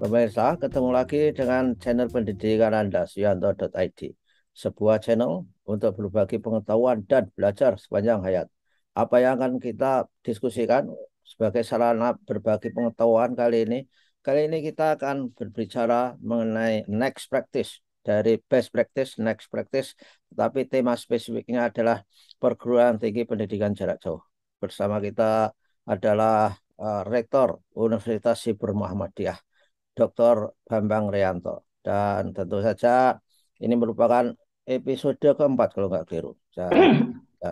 Pemirsa, ketemu lagi dengan channel pendidikan Anda, Suyanto.id. Sebuah channel untuk berbagi pengetahuan dan belajar sepanjang hayat. Apa yang akan kita diskusikan sebagai sarana berbagi pengetahuan kali ini? Kali ini kita akan berbicara mengenai next practice. Dari best practice, next practice. Tetapi tema spesifiknya adalah perguruan tinggi pendidikan jarak jauh. Bersama kita adalah Rektor Universitas Siber Muhammadiyah, Dr. Bambang Rianto. Dan tentu saja ini merupakan episode keempat kalau nggak keliru. Ya.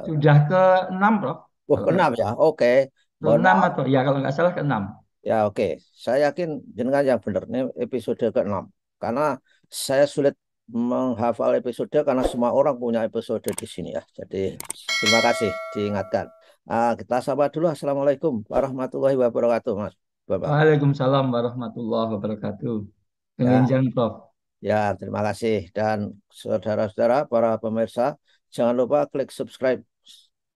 Sudah ke-6, Prof. Oh, Kalau nggak keenam ya. Oke. Mohon ke-6 maaf. atau ya kalau nggak salah ke-6. Ya, oke. Saya yakin jenengan yang benar. Ini episode keenam. Karena saya sulit menghafal episode karena semua orang punya episode di sini ya. Jadi terima kasih diingatkan. Kita sapa dulu. Assalamualaikum warahmatullahi wabarakatuh, Mas Bapak. Waalaikumsalam warahmatullahi wabarakatuh. Ya. Kelinjang, Prof. Ya, terima kasih. Dan saudara-saudara, para pemirsa, jangan lupa klik subscribe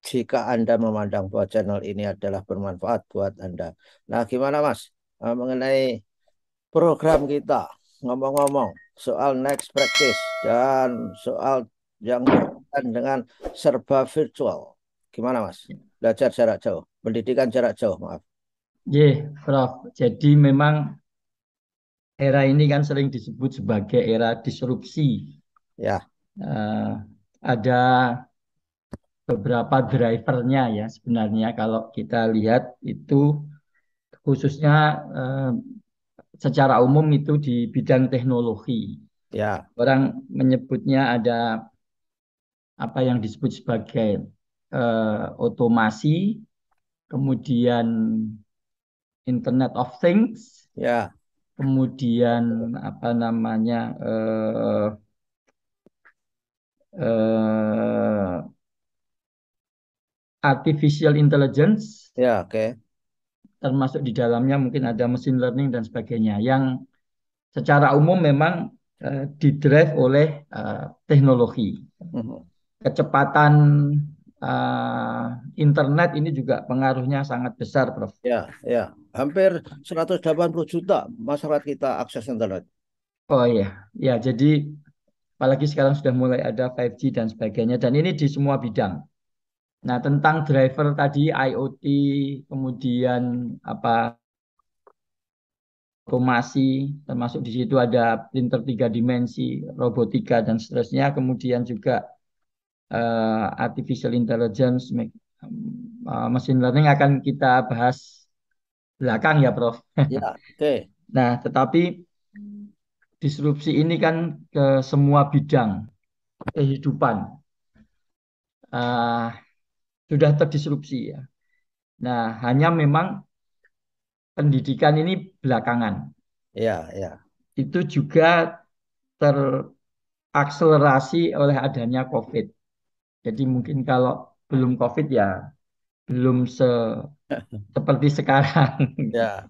jika Anda memandang bahwa channel ini adalah bermanfaat buat Anda. Nah, gimana Mas? Mengenai program kita, ngomong-ngomong soal next practice dan soal yang berkaitan dengan serba virtual. Gimana Mas? Belajar jarak jauh, pendidikan jarak jauh, maaf. Prof. Jadi memang era ini kan sering disebut sebagai era disrupsi. Ya, Eh, ada beberapa drivernya ya sebenarnya kalau kita lihat itu khususnya eh, secara umum itu di bidang teknologi. ya, Orang menyebutnya ada apa yang disebut sebagai otomasi, kemudian Internet of Things, ya, kemudian apa namanya eh, artificial intelligence, ya, oke. termasuk di dalamnya mungkin ada machine learning dan sebagainya, yang secara umum memang didrive oleh teknologi. Mhm. Kecepatan eh, internet ini juga pengaruhnya sangat besar, Prof. Ya, ya. Hampir 180 juta masyarakat kita akses internet. Oh iya, ya jadi apalagi sekarang sudah mulai ada 5G dan sebagainya dan ini di semua bidang. Nah, tentang driver tadi IoT, kemudian apa otomasi, termasuk di situ ada printer tiga dimensi, robotika dan seterusnya, kemudian juga artificial intelligence, machine learning akan kita bahas belakang ya, Prof. Ya, oke. Nah, tetapi disrupsi ini kan ke semua bidang kehidupan eh, sudah terdisrupsi ya. Nah, hanya memang pendidikan ini belakangan. Ya, ya, Itu juga terakselerasi oleh adanya COVID. Jadi mungkin kalau belum COVID ya belum seperti sekarang ya,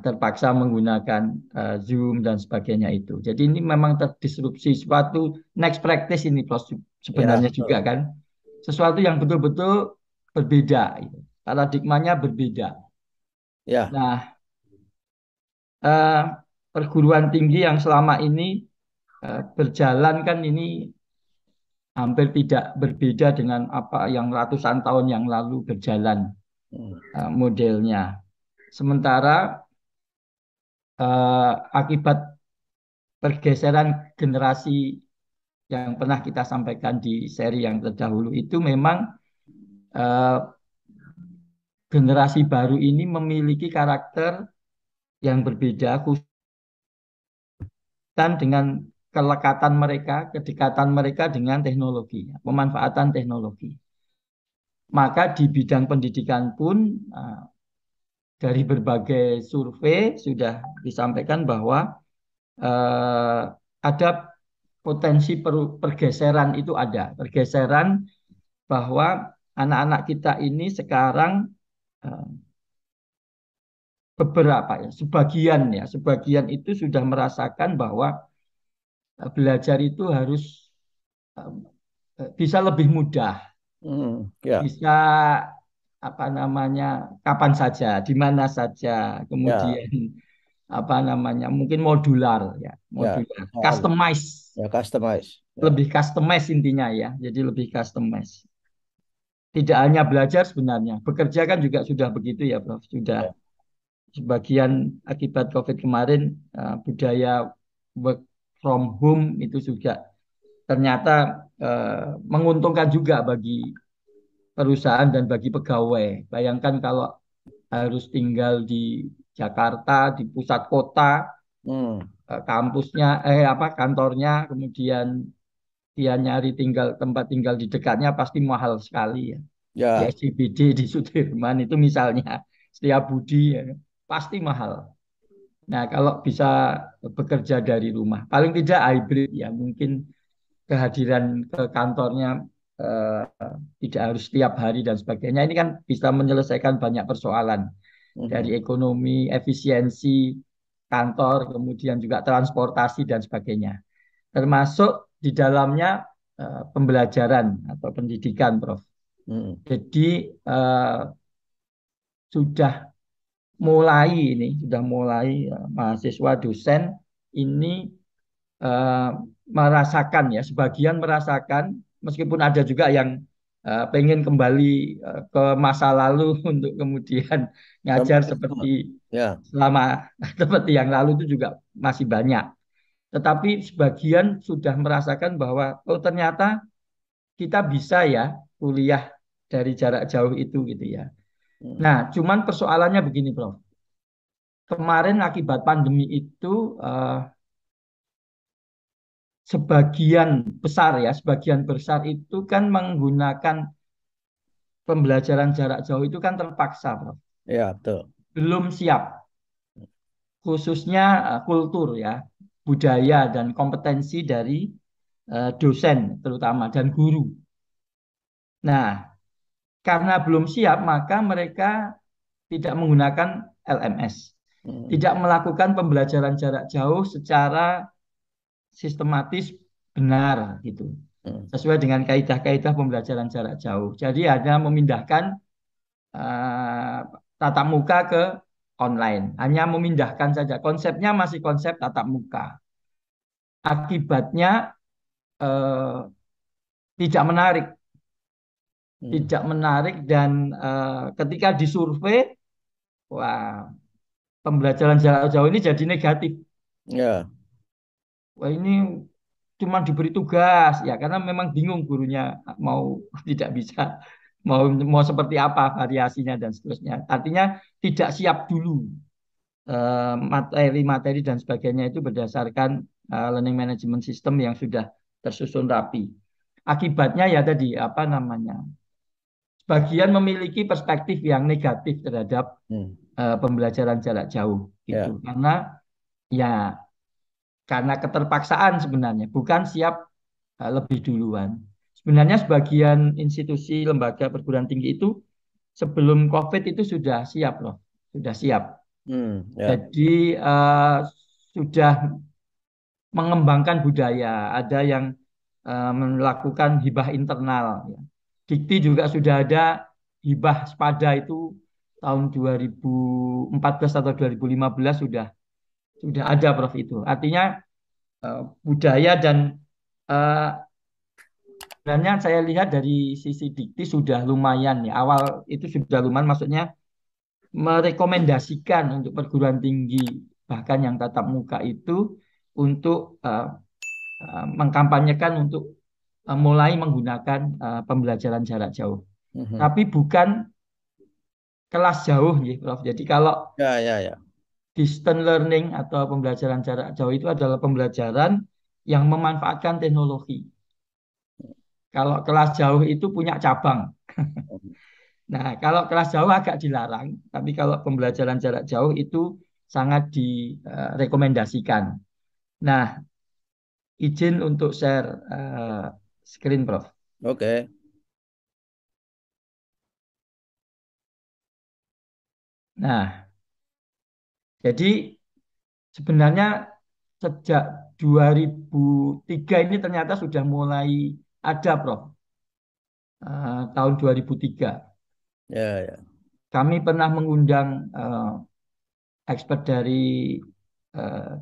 terpaksa menggunakan Zoom dan sebagainya itu. Jadi ini memang terdisrupsi suatu next practice ini Prof, ya, sebenarnya juga betul. kan. Sesuatu yang betul-betul berbeda. Gitu. Paradigmanya berbeda. Ya, Nah, eh, perguruan tinggi yang selama ini berjalan kan ini hampir tidak berbeda dengan apa yang ratusan tahun yang lalu berjalan hmm, modelnya. Sementara akibat pergeseran generasi yang pernah kita sampaikan di seri yang terdahulu itu memang eh, generasi baru ini memiliki karakter yang berbeda khusus dengan kelekatan mereka, kedekatan mereka dengan teknologi, pemanfaatan teknologi. Maka di bidang pendidikan pun dari berbagai survei sudah disampaikan bahwa eh, ada potensi pergeseran itu ada. Pergeseran bahwa anak-anak kita ini sekarang eh, beberapa ya, sebagian itu sudah merasakan bahwa belajar itu harus bisa lebih mudah, ya, bisa apa namanya kapan saja, di mana saja, ya, kemudian apa namanya, mungkin modular ya, Ya, modular, soal customize, ya customize. Ya. lebih customize intinya ya, jadi lebih customize. Tidak hanya belajar sebenarnya, bekerja kan juga sudah begitu ya, Prof. Sudah Ya. sebagian akibat COVID kemarin budaya work from home itu juga ternyata menguntungkan juga bagi perusahaan dan bagi pegawai. Bayangkan kalau harus tinggal di Jakarta, di pusat kota, Hmm. kampusnya, apa kantornya, kemudian dia nyari tinggal tempat tinggal di dekatnya pasti mahal sekali ya. Di Ya. SCBD di Sudirman itu misalnya Setiabudi ya, pasti mahal. Nah, kalau bisa bekerja dari rumah, paling tidak hybrid ya, mungkin kehadiran ke kantornya eh, tidak harus setiap hari dan sebagainya. Ini kan bisa menyelesaikan banyak persoalan dari Mhm. ekonomi, efisiensi kantor, kemudian juga transportasi dan sebagainya. Termasuk di dalamnya pembelajaran atau pendidikan, Prof. Mhm. Jadi eh, sudah sudah mulai mahasiswa dosen ini eh, merasakan ya, sebagian merasakan, meskipun ada juga yang pengen kembali ke masa lalu untuk kemudian ngajar Sama. seperti Ya. selama seperti yang lalu itu juga masih banyak. Tetapi sebagian sudah merasakan bahwa oh ternyata kita bisa ya kuliah dari jarak jauh itu gitu ya. Mhm. Nah, cuman persoalannya begini, Prof. Kemarin akibat pandemi itu sebagian besar itu kan menggunakan pembelajaran jarak jauh itu kan terpaksa, Prof. Ya, betul. Belum siap, khususnya kultur ya, budaya dan kompetensi dari dosen terutama dan guru. Nah, karena belum siap, maka mereka tidak menggunakan LMS, Mhm. tidak melakukan pembelajaran jarak jauh secara sistematis benar gitu. Mhm. Sesuai dengan kaidah-kaidah pembelajaran jarak jauh. Jadi hanya memindahkan eh, tatap muka ke online. Hanya memindahkan saja. Konsepnya masih konsep tatap muka. Akibatnya eh, tidak menarik, Mhm. dan ketika disurvei, wah pembelajaran jarak jauh ini jadi negatif. Ya. Wah ini cuma diberi tugas ya karena memang bingung gurunya mau tidak bisa mau mau seperti apa variasinya dan seterusnya. Artinya tidak siap dulu materi-materi dan sebagainya itu berdasarkan learning management system yang sudah tersusun rapi. Akibatnya ya tadi apa namanya? Sebagian memiliki perspektif yang negatif terhadap Mhm. pembelajaran jarak jauh gitu. Ya. Ya karena keterpaksaan sebenarnya bukan siap lebih duluan. Sebenarnya sebagian institusi lembaga perguruan tinggi itu sebelum COVID itu sudah siap loh, sudah siap. Ya. Jadi sudah mengembangkan budaya. Ada yang melakukan hibah internal. Ya. Dikti juga sudah ada hibah sepada itu tahun 2014 atau 2015 sudah ada Prof itu. Artinya budaya dan eh, sebenarnya saya lihat dari sisi dikti sudah lumayan ya. Awal itu sudah lumayan, maksudnya merekomendasikan untuk perguruan tinggi bahkan yang tatap muka itu untuk mengkampanyekan untuk mulai menggunakan pembelajaran jarak jauh. Mhm. Tapi bukan kelas jauh, ya, Prof. Jadi kalau Ya, ya, ya. distance learning atau pembelajaran jarak jauh itu adalah pembelajaran yang memanfaatkan teknologi. Kalau kelas jauh itu punya cabang. Nah, kalau kelas jauh agak dilarang, tapi kalau pembelajaran jarak jauh itu sangat direkomendasikan. Nah, izin untuk share screen, Prof. Oke. Nah, jadi sebenarnya sejak 2003 ini ternyata sudah mulai ada, Prof. Tahun 2003. Ya, ya. Kami pernah mengundang expert dari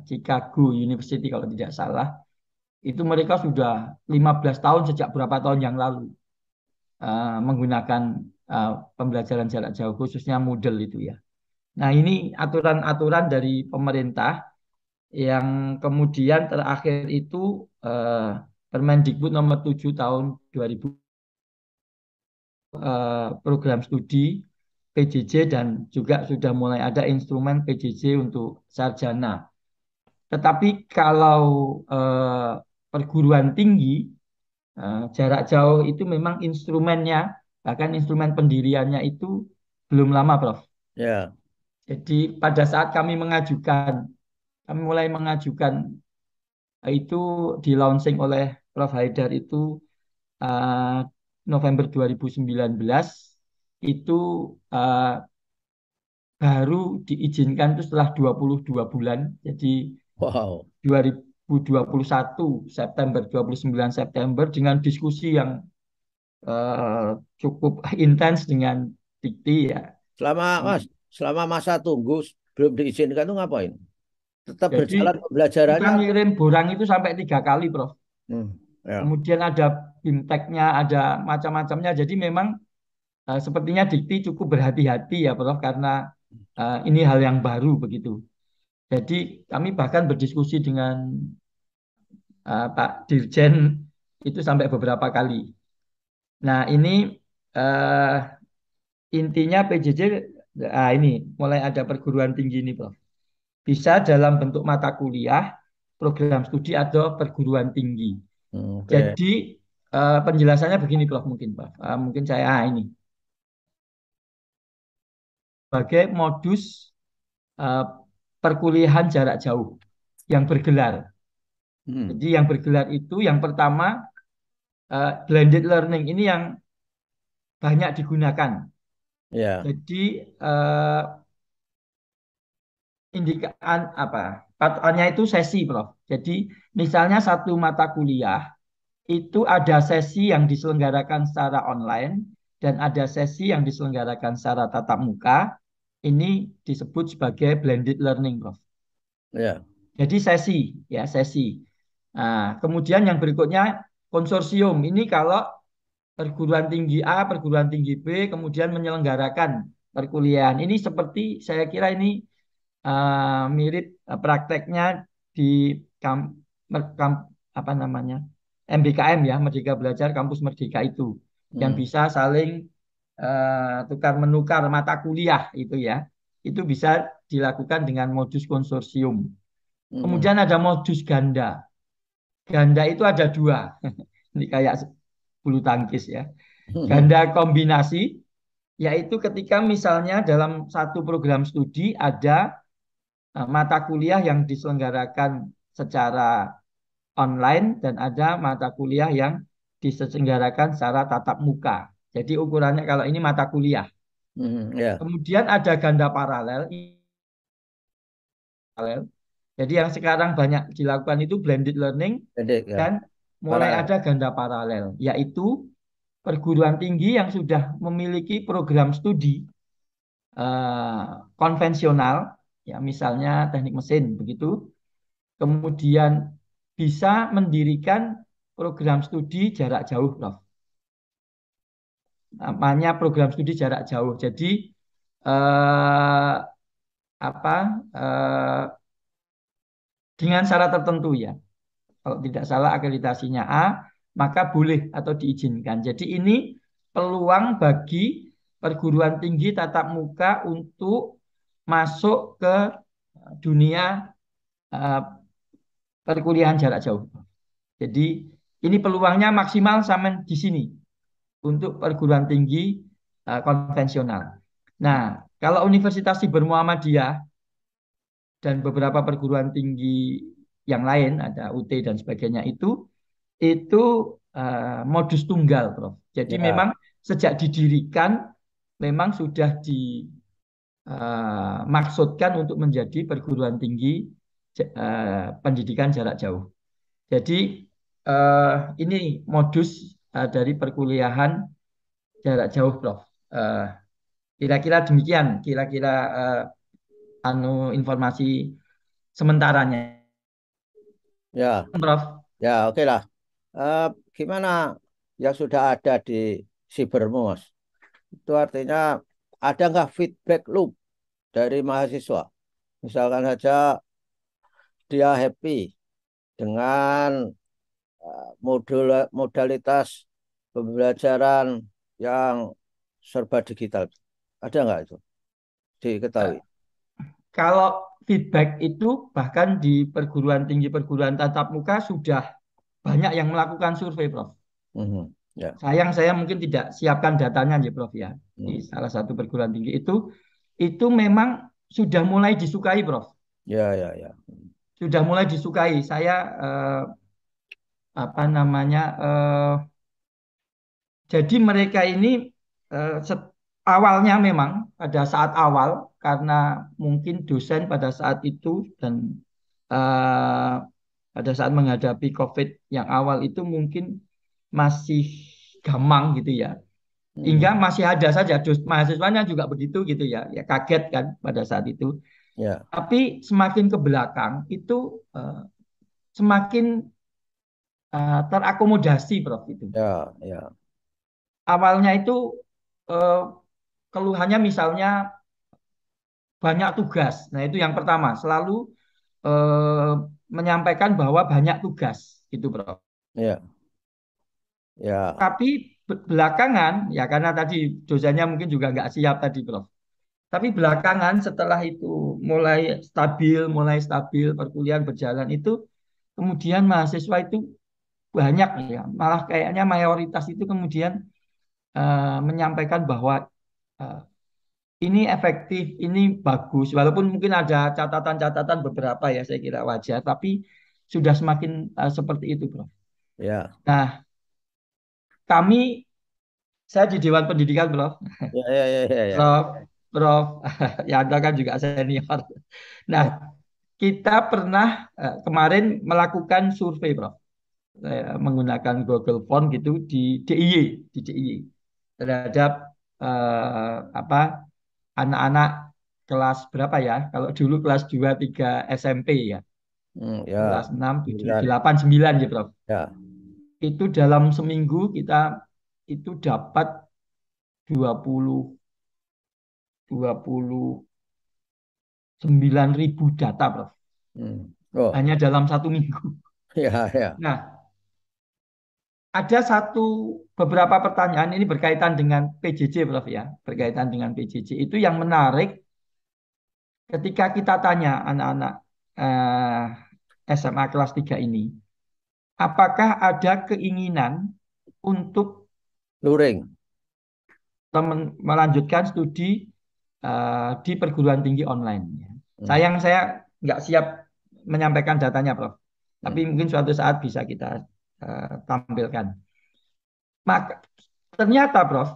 Chicago University kalau tidak salah, itu mereka sudah 15 tahun sejak berapa tahun yang lalu menggunakan eh, pembelajaran jarak jauh khususnya Moodle itu ya. Nah, ini aturan-aturan dari pemerintah yang kemudian terakhir itu Permendikbud nomor 7 tahun 2000 program studi PJJ dan juga sudah mulai ada instrumen PJJ untuk sarjana. Tetapi kalau perguruan tinggi jarak jauh itu memang instrumennya, bahkan instrumen pendiriannya itu belum lama, Prof. Ya, Jadi pada saat kami mulai mengajukan itu di launching oleh Prof. Haidar itu eh, November 2019 itu eh, baru diizinkan itu setelah 22 bulan. Jadi wow. 2021 September, 29 September dengan diskusi yang eh, cukup intens dengan Dikti ya. Selama Mas, selama masa tunggu belum diizinkan tuh ngapain? Tetap Jadi berjalan kita pembelajarannya. ngirim borang itu sampai 3 kali, Prof. Hmm, ya. Kemudian ada BIMTEK-nya, ada macam-macamnya. Jadi memang sepertinya Dikti cukup berhati-hati ya, Prof, karena ini hal yang baru begitu. Jadi kami bahkan berdiskusi dengan Pak Dirjen itu sampai beberapa kali. Nah, ini eh, intinya PJJ ini mulai ada perguruan tinggi ini, Prof. Bisa dalam bentuk mata kuliah, program studi atau perguruan tinggi. Oke. Jadi penjelasannya begini, Prof. Mungkin, Prof. Mungkin saya ini sebagai modus eh, perkuliahan jarak jauh yang bergelar. Hmm, Jadi yang bergelar itu yang pertama blended learning ini yang banyak digunakan. ya. Jadi eh, indikaan apa? Patokannya itu sesi, Prof. Jadi misalnya satu mata kuliah itu ada sesi yang diselenggarakan secara online dan ada sesi yang diselenggarakan secara tatap muka. Ini disebut sebagai blended learning, Prof. Ya. Jadi sesi, ya sesi. Nah, kemudian yang berikutnya konsorsium. Ini kalau perguruan tinggi A, perguruan tinggi B, kemudian menyelenggarakan perkuliahan. Ini seperti saya kira ini mirip prakteknya di kam, kam, apa namanya MBKM ya, Merdeka Belajar Kampus Merdeka itu, yang Hmm, bisa saling tukar menukar mata kuliah itu ya, itu bisa dilakukan dengan modus konsorsium. hmm, Kemudian ada modus ganda. Ganda itu ada dua, ini kayak bulu tangkis ya. hmm, Ganda kombinasi, yaitu ketika misalnya dalam satu program studi ada mata kuliah yang diselenggarakan secara online dan ada mata kuliah yang diselenggarakan secara tatap muka. Jadi ukurannya kalau ini mata kuliah. ya. Kemudian ada ganda paralel. Jadi yang sekarang banyak dilakukan itu blended learning Pendek ya. dan mulai Paralel. ada ganda paralel, yaitu perguruan tinggi yang sudah memiliki program studi eh, konvensional, ya misalnya teknik mesin begitu, kemudian bisa mendirikan program studi jarak jauh, Prof. Namanya program studi jarak jauh. Jadi eh, apa dengan syarat tertentu ya. Kalau tidak salah akreditasinya A, maka boleh atau diizinkan. Jadi ini peluang bagi perguruan tinggi tatap muka untuk masuk ke dunia eh, perkuliahan jarak jauh. Jadi ini peluangnya maksimal sampai di sini untuk perguruan tinggi konvensional. Nah, kalau Universitas Siber Muhammadiyah dan beberapa perguruan tinggi yang lain, ada UT dan sebagainya itu modus tunggal, Prof. Jadi Ya. memang sejak didirikan memang sudah dimaksudkan untuk menjadi perguruan tinggi pendidikan jarak jauh. Jadi eh, ini modus dari perkuliahan jarak jauh, Prof. Eh, Kira-kira demikian, kira-kira anu informasi sementaranya, Ya, Prof. ya oke lah. Eh, Gimana yang sudah ada di Sibermu, Mas? Itu artinya ada nggak feedback loop dari mahasiswa? Misalkan saja dia happy dengan modalitas pembelajaran yang serba digital. Ada nggak itu diketahui? Kalau feedback itu bahkan di perguruan tatap muka sudah banyak yang melakukan survei, Prof. Mhm. Ya. Sayang saya mungkin tidak siapkan datanya ya, Prof ya. Di Hmm. salah satu perguruan tinggi itu memang sudah mulai disukai, Prof. Ya, ya, ya. Sudah mulai disukai. Saya apa namanya jadi mereka ini awalnya memang pada saat awal karena mungkin dosen pada saat itu dan eh, pada saat menghadapi COVID yang awal itu mungkin masih gamang gitu ya. Hmm. Hingga masih ada saja mahasiswanya juga begitu gitu ya. Ya kaget kan pada saat itu. Ya, Tapi semakin ke belakang itu semakin terakomodasi, Prof itu. ya, ya. Awalnya itu eh, keluhannya misalnya banyak tugas. Nah, itu yang pertama, selalu eh, menyampaikan bahwa banyak tugas, gitu, Bro. Ya, ya. Tapi belakangan, ya karena tadi dosennya mungkin juga nggak siap tadi, Bro. Tapi belakangan setelah itu mulai stabil, perkuliahan berjalan itu, kemudian mahasiswa itu banyak ya, malah kayaknya mayoritas itu kemudian menyampaikan bahwa eh, ini efektif, ini bagus. Walaupun mungkin ada catatan-catatan beberapa ya saya kira wajar, tapi sudah semakin seperti itu, Bro. Ya. Nah, kami saya di Dewan Pendidikan, Bro. Ya, ya, ya, ya, ya. Prof, Prof, ya Anda kan juga senior. Nah, Ya. kita pernah kemarin melakukan survei, Bro. Menggunakan Google Form gitu di DIY terhadap apa anak-anak kelas berapa ya? Kalau dulu kelas 2 3 SMP ya. Ya. Kelas 6 7 Bulan. 8 9 ya, Prof. Ya. Itu dalam seminggu kita itu dapat 20 29.000 data, Prof. Hmm. Oh, Hanya dalam satu minggu. ya, ya. Nah, ada beberapa pertanyaan ini berkaitan dengan PJJ, Prof ya, berkaitan dengan PJJ itu yang menarik ketika kita tanya anak-anak SMA kelas 3 ini, apakah ada keinginan untuk Luring. melanjutkan studi di perguruan tinggi online. Hmm. Sayang saya nggak siap menyampaikan datanya, Prof. Tapi Hmm. mungkin suatu saat bisa kita tampilkan. Maka ternyata, Prof,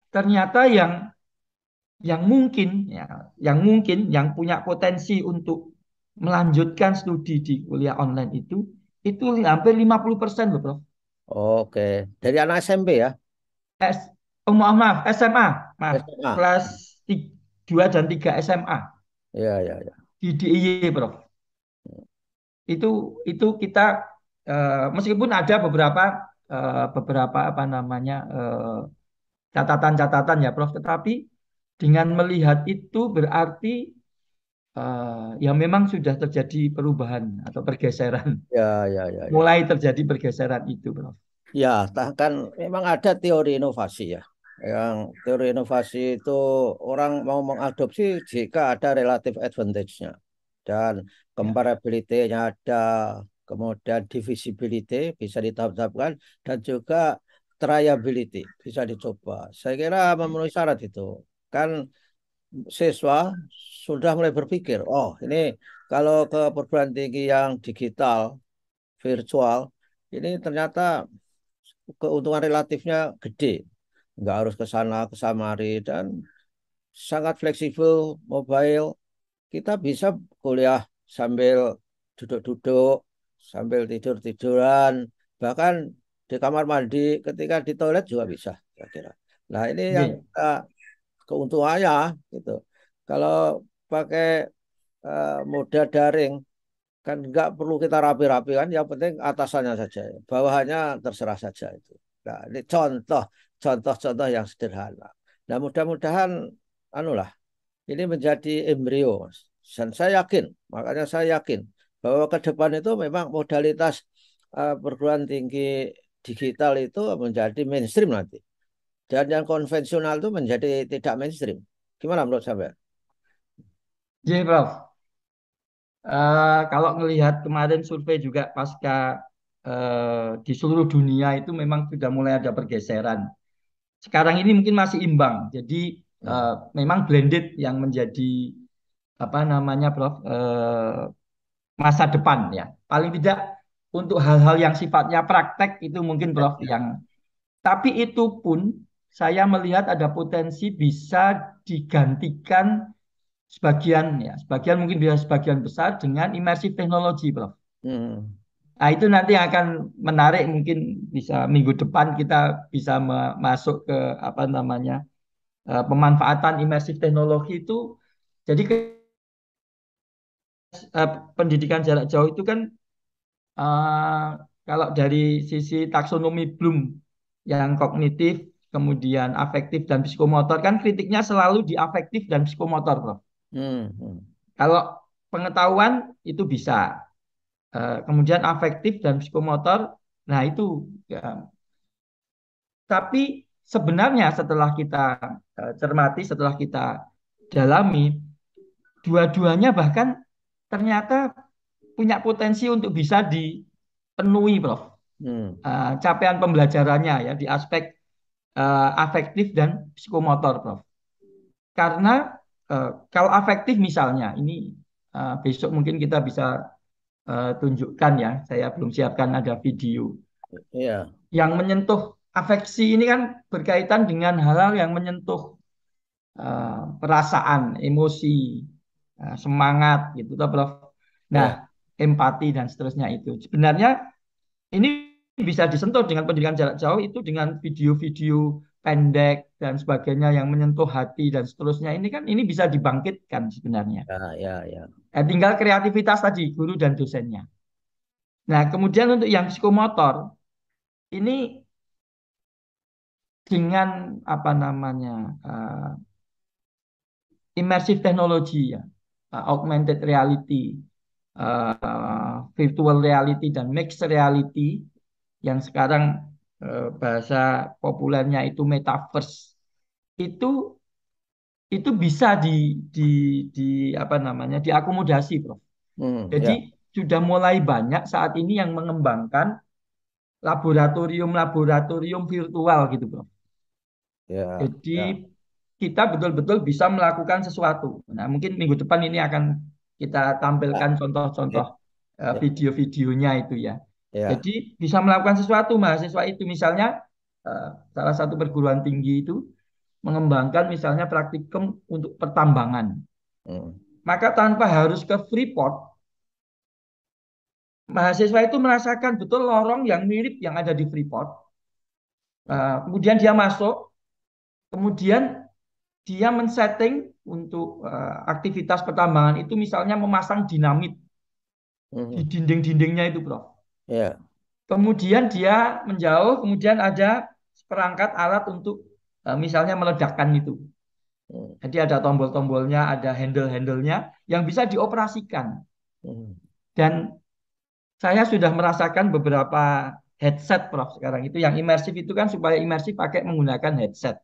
ternyata yang punya potensi untuk melanjutkan studi di kuliah online itu hampir 50% loh, Prof. Oke. Dari anak SMP ya? S, maaf, SMA, maaf, SMA. kelas 2 dan 3 SMA Ya, ya, ya. di DIY, Prof. Itu itu kita meskipun ada beberapa apa namanya catatan-catatan ya, Prof. Tetapi dengan melihat itu berarti ya memang sudah terjadi perubahan atau pergeseran. Ya, ya, ya, ya. Mulai terjadi pergeseran itu, Prof. Ya, kan memang ada teori inovasi ya. Yang teori inovasi itu orang mau mengadopsi jika ada relative advantage-nya. Dan Ya, comparability-nya ada, kemudian divisibility bisa ditahap-tahapkan, dan juga triability bisa dicoba. Saya kira memenuhi syarat itu. Kan siswa sudah mulai berpikir, oh ini kalau ke perguruan tinggi yang digital, virtual, ini ternyata keuntungan relatifnya gede. Nggak harus ke sana, ke samari, dan sangat fleksibel, mobile. Kita bisa kuliah sambil duduk-duduk, sambil tidur-tiduran, bahkan di kamar mandi, ketika di toilet juga bisa, saya kira. Nah, ini yang Oke. keuntungannya, gitu. Kalau pakai moda daring kan nggak perlu kita rapi-rapi kan, yang penting atasannya saja, bawahannya terserah saja itu. Nah, ini contoh-contoh yang sederhana. Nah, mudah-mudahan anulah ini menjadi embrio, Mas. Dan saya yakin, makanya saya yakin bahwa ke depan itu memang modalitas perguruan tinggi digital itu menjadi mainstream nanti. Dan yang konvensional itu menjadi tidak mainstream. Gimana menurut saya? Jadi, Prof, kalau ngelihat kemarin survei juga pasca di seluruh dunia itu memang sudah mulai ada pergeseran. Sekarang ini mungkin masih imbang. Jadi Hmm. memang blended yang menjadi apa namanya, Prof, masa depan ya. Paling tidak untuk hal-hal yang sifatnya praktek itu mungkin, Prof, Ya. yang tapi itu pun saya melihat ada potensi bisa digantikan sebagian ya, sebagian mungkin bisa sebagian besar dengan immersive teknologi, Prof. Hmm. Nah, itu nanti akan menarik mungkin bisa minggu depan kita bisa masuk ke apa namanya pemanfaatan immersive teknologi itu. Jadi pendidikan jarak jauh itu kan eh, kalau dari sisi taksonomi Bloom yang kognitif, kemudian afektif dan psikomotor kan kritiknya selalu di afektif dan psikomotor, Prof. Hmm. Hmm. Kalau pengetahuan itu bisa. Kemudian afektif dan psikomotor, nah itu ya. Tapi sebenarnya setelah kita cermati, setelah kita dalami, dua-duanya bahkan ternyata punya potensi untuk bisa dipenuhi, Prof. Hmm. Capaian pembelajarannya ya di aspek afektif dan psikomotor, Prof. Karena kalau afektif misalnya, ini besok mungkin kita bisa tunjukkan ya, saya belum siapkan ada video Iya. yang menyentuh afeksi ini kan berkaitan dengan hal-hal yang menyentuh perasaan, emosi, semangat gitu, toh, Prof. Nah, Iya. empati dan seterusnya itu. Sebenarnya ini bisa disentuh dengan pendidikan jarak jauh itu dengan video-video pendek dan sebagainya yang menyentuh hati dan seterusnya. Ini kan ini bisa dibangkitkan sebenarnya. Ya, ya, ya. Tinggal kreativitas tadi guru dan dosennya. Nah, kemudian untuk yang psikomotor ini dengan apa namanya immersive technology ya, augmented reality, virtual reality dan mixed reality yang sekarang bahasa populernya itu metaverse itu itu bisa di, di apa namanya diakomodasi, Prof. Hmm. Jadi Ya, sudah mulai banyak saat ini yang mengembangkan laboratorium-laboratorium virtual gitu, Prof. ya, Jadi ya. kita betul-betul bisa melakukan sesuatu. Nah, mungkin minggu depan ini akan kita Ya, tampilkan contoh-contoh ya, ya, video-videonya itu ya. ya. Jadi bisa melakukan sesuatu mahasiswa itu misalnya eh, salah satu perguruan tinggi itu mengembangkan misalnya praktikum untuk pertambangan. Hmm. Maka tanpa harus ke Freeport, mahasiswa itu merasakan betul lorong yang mirip yang ada di Freeport. Hmm. Kemudian dia masuk, kemudian dia men-setting untuk aktivitas pertambangan itu misalnya memasang dinamit di Hmm. dinding-dindingnya itu, Prof. Ya. Kemudian dia menjauh, kemudian ada perangkat alat untuk misalnya meledakkan itu. Hmm. Jadi ada tombol-tombolnya, ada handle-handlenya yang bisa dioperasikan. Hmm. Dan saya sudah merasakan beberapa headset, Prof. Sekarang itu yang imersif itu kan supaya imersif pakai menggunakan headset.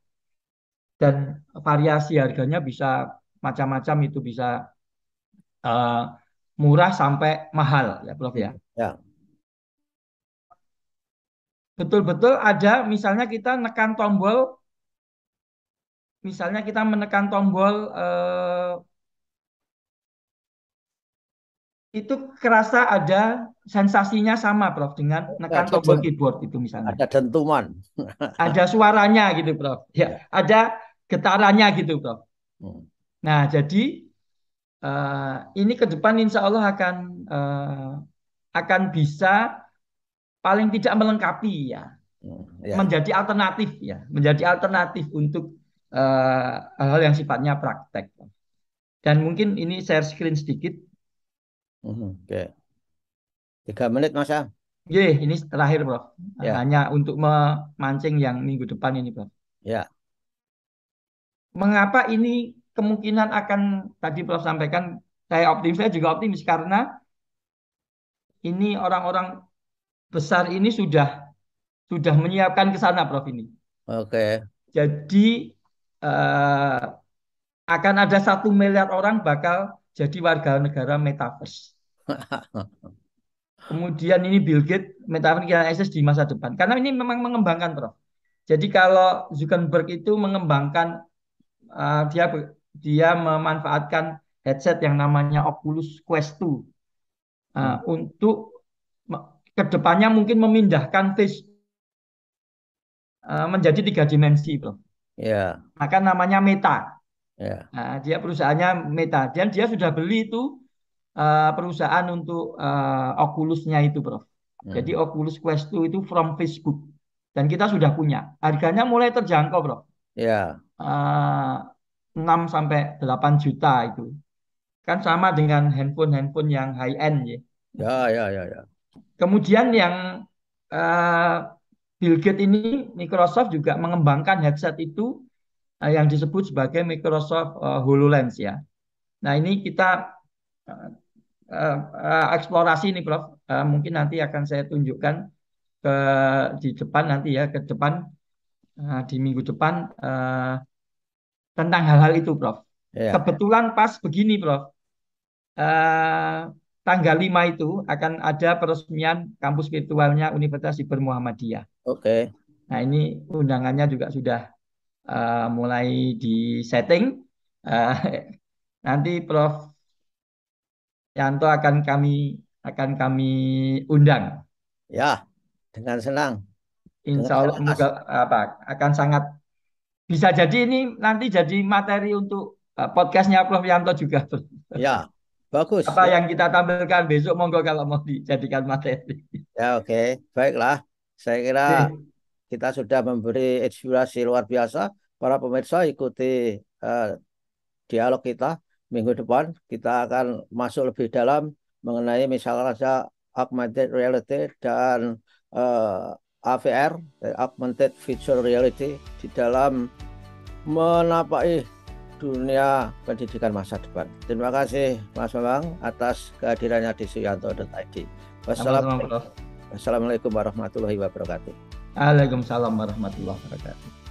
Dan variasi harganya bisa macam-macam itu bisa eh, murah sampai mahal ya, Prof ya. Ya. Betul-betul ada misalnya kita nekan tombol, misalnya kita menekan tombol itu kerasa ada sensasinya sama, Prof, dengan nekan Ada, tombol keyboard itu misalnya. ada dentuman. Ada suaranya gitu, Prof. Ya, Ya. ada getarannya gitu, Prof. Hmm. Nah, jadi ini ke depan insya Allah akan bisa paling tidak melengkapi ya, Hmm. Ya. menjadi alternatif ya, menjadi alternatif untuk hal-hal yang sifatnya praktek. Dan mungkin ini share screen sedikit. Oke. 3 menit, Mas ya. Ini terakhir, Prof. Ya, Hanya untuk memancing yang minggu depan ini, Prof. ya. Mengapa ini kemungkinan akan, tadi Prof sampaikan, saya juga optimis karena ini orang-orang besar ini sudah menyiapkan ke sana, Prof ini. Oke. Jadi eh, akan ada 1 miliar orang bakal jadi warga negara metaverse. Kemudian ini Bill Gates metaverse kita akses di masa depan. Karena ini memang mengembangkan, Prof. Jadi kalau Zuckerberg itu mengembangkan, dia memanfaatkan headset yang namanya Oculus Quest 2 Hmm. untuk kedepannya mungkin memindahkan face menjadi 3 dimensi, Prof. Ya, Maka namanya Meta. ya. Nah, dia perusahaannya Meta dan dia sudah beli itu perusahaan untuk Oculusnya itu, Prof. Jadi Hmm. Oculus Quest 2 itu from Facebook dan kita sudah punya. Harganya mulai terjangkau, Prof. Ya, Eh, 6 sampai 8 juta itu. Kan sama dengan handphone-handphone yang high end ya. ya, ya, ya, ya. Kemudian yang eh, Bill Gates ini, Microsoft juga mengembangkan headset itu yang disebut sebagai Microsoft HoloLens ya. Nah ini kita eh, eksplorasi nih Prof. Mungkin nanti akan saya tunjukkan ke di depan nanti ya, ke depan di minggu depan tentang hal-hal itu, Prof. Ya. Kebetulan pas begini, Prof. Eh, Tanggal 5 itu akan ada peresmian kampus virtualnya Universitas Iber Muhammadiyah. Oke. Nah, ini undangannya juga sudah mulai di setting. Eh, Nanti Prof. Yanto akan kami undang. Ya, dengan senang. Dengan Insya Allah senang, Mas. apa akan sangat bisa jadi ini nanti jadi materi untuk podcastnya Prof. Yanto juga. Ya, bagus. Apa Ya, yang kita tampilkan besok monggo kalau mau dijadikan materi. ya, oke. Baiklah. Saya kira Oke. kita sudah memberi inspirasi luar biasa. Para pemirsa ikuti eh, dialog kita minggu depan. Kita akan masuk lebih dalam mengenai misalnya saja augmented reality dan AVR, augmented virtual reality di dalam menapaki dunia pendidikan masa depan. Terima kasih Mas Bambang atas kehadirannya di suyanto.id. Sama-sama Prof. Wassalamualaikum warahmatullahi wabarakatuh. Waalaikumsalam warahmatullahi wabarakatuh.